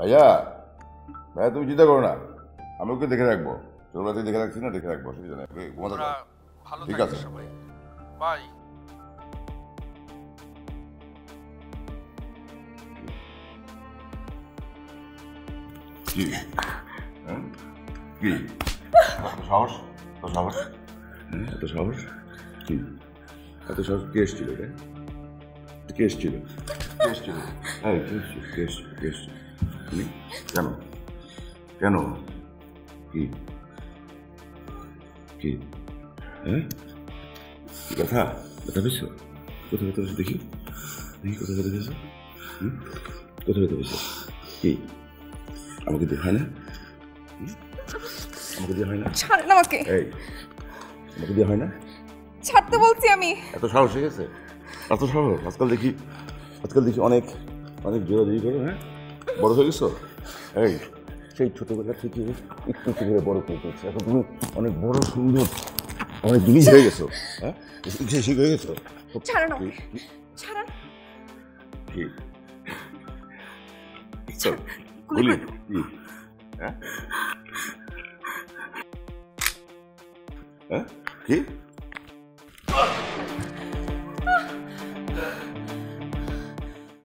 ভাইয়া ভাইয়া তুমি চিন্তা করো না, আমি ওকে দেখে রাখবো। ছোটবেলা দেখে রাখছি না, দেখে রাখবো, অসুবিধা নেই। ঘুমাতে দাও। ভালো ঠিক আছে সবাই, বাই। কি কি এত সাহস, এত সাহস, এত সাহস, কি এত সাহস? কে এসছিল রে? কে এসছিল? কে এসছিল? এই কে এসছিল? কে এসছিল? কে এসছিল? কেন কেন? কি কি হ্যাঁ কি কথা? ব্যথা পেয়েছো? কোথায় ব্যথা পেয়েছো দেখি? দেখি কোথায় ব্যথা পেয়েছো? কোথায় ব্যথা পেয়েছো? কি আমাকে দিয়ে হয় না? আমাকে দিয়ে হয় না? ছাড় না আমাকে। এই আমাকে দিয়ে হয় না? ছাড়তে বলছি আমি। এত সাহস হয়ে গেছে? এত সাহস? আজকাল দেখি অনেক অনেক জোরাজুরি করো। হ্যাঁ, বড় হয়ে গেছো। এই সেই ছোটবেলা থেকে একটু একটু করে বড় করতেছে, এখন তুমি অনেক বড় সুন্দর অনেক জিনিস হয়ে গেছো। হ্যাঁ, শিখ হয়ে গেছো। ছাড়ো না আমাকে, ছাড়ো। কি গুলি? কি হ্যাঁ হ্যাঁ কি